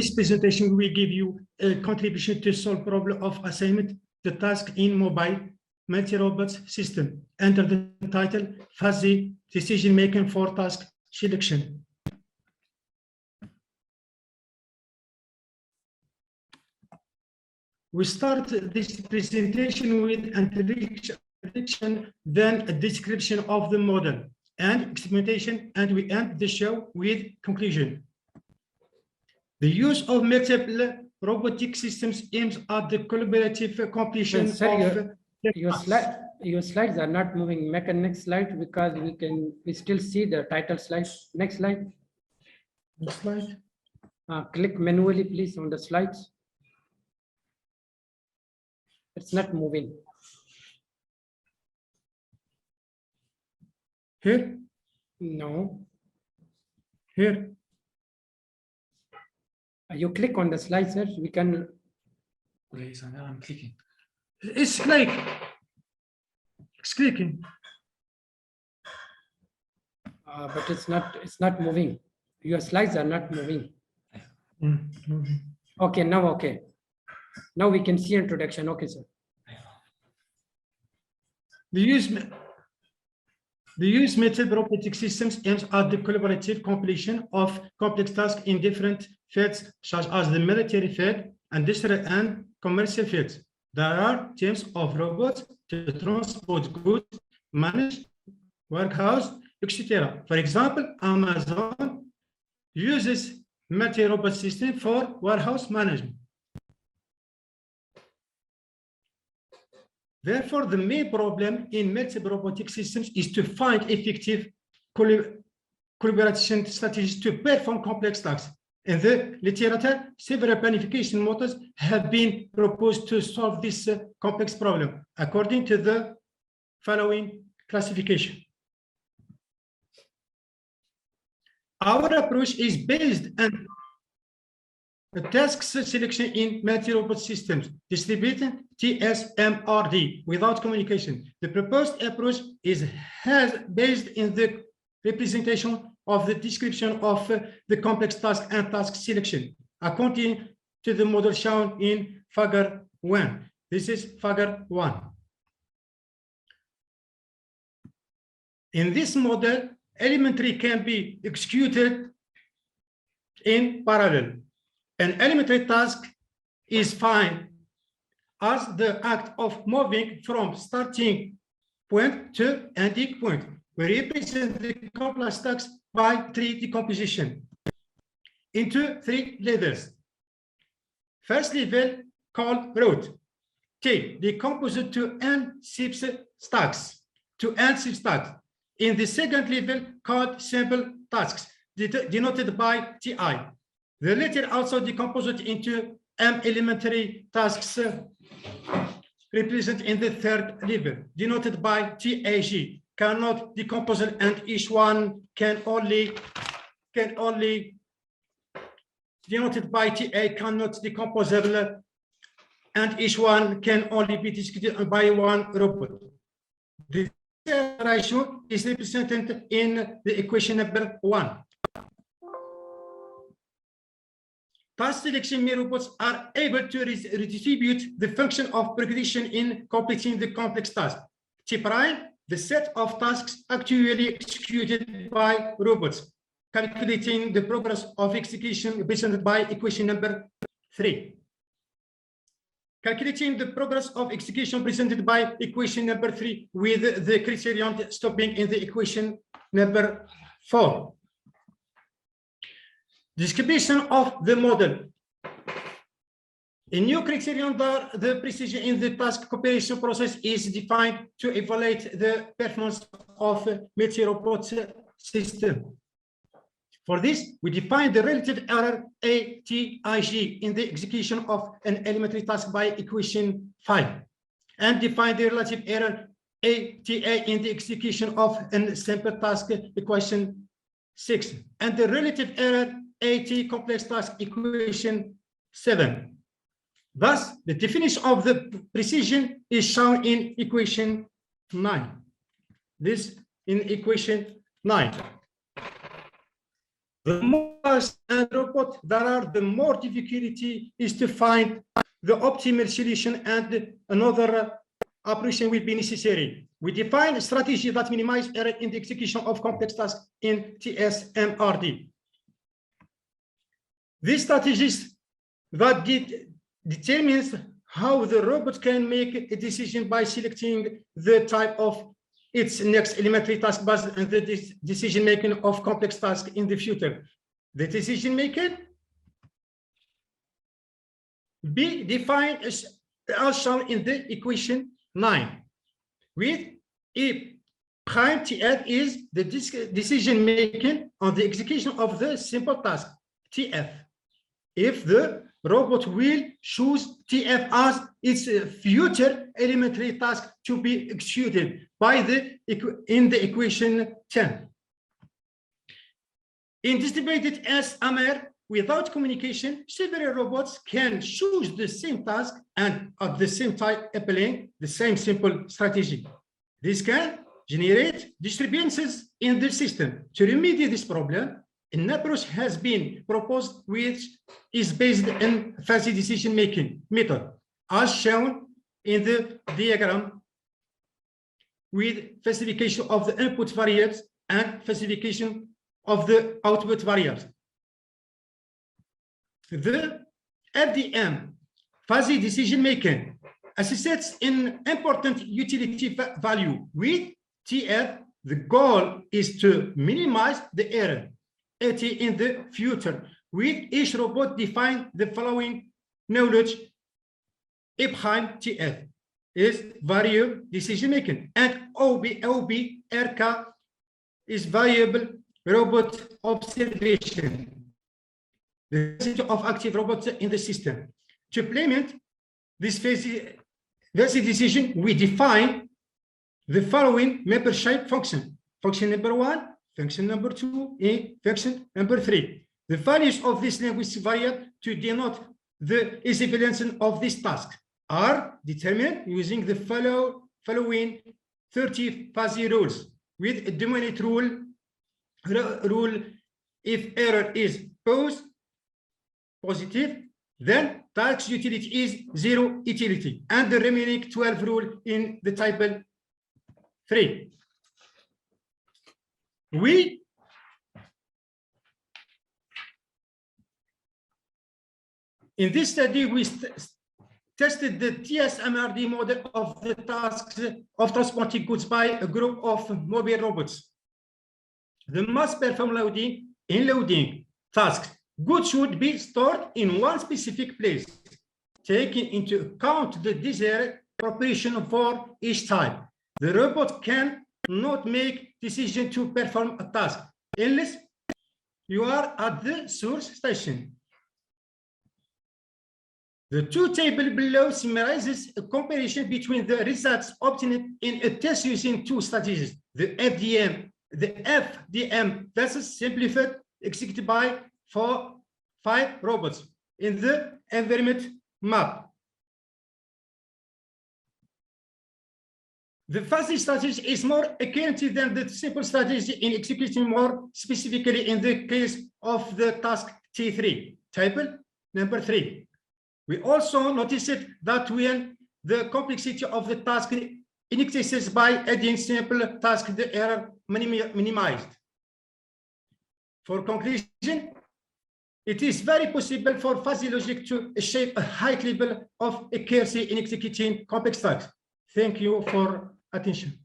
this presentation, we will give you a contribution to solve problem of assignment, the task in mobile multi-robots system under the title Fuzzy Decision Making for Task Selection. We start this presentation with an introduction, then a description of the model and experimentation, and we end the show with conclusion. The use of multiple robotic systems aims at the collaborative completion of your slides are not moving. Make a next slide because we still see the title slide. Next slide. Next slide. Click manually, please, on the slides. It's not moving. Here? No. Here? You click on the slide, sir. We can. Please, I'm clicking. It's clicking. But it's not moving. Your slides are not moving. Okay, now okay. Now we can see introduction. Okay, sir. The use method robotic systems aims at the collaborative completion of complex tasks in different fields, such as the military field, industrial and commercial fields. There are teams of robots to transport goods, manage warehouse, etc. For example, Amazon uses multi-robot system for warehouse management. Therefore, the main problem in multiple robotic systems is to find effective collaboration strategies to perform complex tasks. In the literature, several planification methods have been proposed to solve this complex problem, according to the following classification. Our approach is based on the task selection in multi-robot systems, distributed TSMRD, without communication. The proposed approach is based in the representation of the description of the complex task and task selection, according to the model shown in Figure 1. This is Figure 1. In this model, elementary can be executed in parallel. An elementary task is defined as the act of moving from starting point to ending point. We represent the complex tasks by three decomposition into three levels. First level called root, T, decomposed to n stacks. In the second level called simple tasks, denoted by Ti. The latter also decomposed into m elementary tasks represented in the third level, denoted by TAG. Cannot decompose, and each one can only denoted by TA cannot decomposable, and each one can only be executed by one robot. The ratio is represented in the equation number 1. Task selection robots are able to redistribute the function of progression in completing the complex task. T prime, the set of tasks actually executed by robots, calculating the progress of execution represented by equation number 3. Calculating the progress of execution presented by equation number 3 with the criterion stopping in the equation number 4. Description of the model. A new criterion that the precision in the task cooperation process is defined to evaluate the performance of a multi-robot system. For this, we define the relative error ATIG in the execution of an elementary task by equation 5, and define the relative error ATA in the execution of a simple task equation 6, and the relative error AT complex task equation 7. Thus, the definition of the precision is shown in equation 9. This in equation 9. The more tasks and robot there are, the more difficulty is to find the optimal solution, and another operation will be necessary. We define a strategy that minimizes error in the execution of complex tasks in TSMRD. These strategies that determines how the robot can make a decision by selecting the type of its next elementary task based on the decision making of complex tasks in the future. The decision making be defined as shown in the equation 9, with if prime TF is the decision making on the execution of the simple task TF. If the robot will choose TF as its future elementary task to be executed by in the equation 10. In distributed SMR, without communication, several robots can choose the same task and at the same time applying the same simple strategy. This can generate disturbances in the system. To remedy this problem, an approach has been proposed which is based on fuzzy decision-making method, as shown in the diagram, with specification of the input variables and specification of the output variables. The FDM, fuzzy decision-making, assesses an important utility value. With TF, the goal is to minimize the error in the future. With each robot, define the following knowledge: A prime TF is variable decision making, and OB RK is variable robot observation, the percentage of active robots in the system. To implement this fuzzy decision, we define the following membership function: function number 1, function number 2, and function number 3. The values of this language variable to denote the equivalence of this task are determined using the following 30 fuzzy rules. With a dominant rule, if error is positive, then task utility is 0 utility, and the remaining 12 rule in the table 3. In this study, we tested the TSMRD model of the tasks of transporting goods by a group of mobile robots. The must perform loading and unloading tasks. Goods should be stored in one specific place, taking into account the desired preparation for each type. The robot can not make decision to perform a task unless you are at the source station. The two tables below summarizes a comparison between the results obtained in a test using two strategies: the FDM versus simplified, executed by 5 robots in the environment map. The fuzzy strategy is more accurate than the simple strategy in executing, more specifically in the case of the task T3, table number 3. We also noticed that when the complexity of the task increases by adding simple tasks, the error minimized. For conclusion, it is very possible for fuzzy logic to achieve a high level of accuracy in executing complex tasks. Thank you for attention.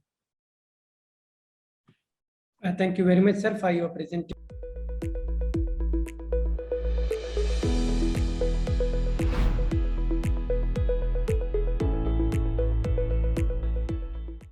Thank you very much, sir, for your presentation.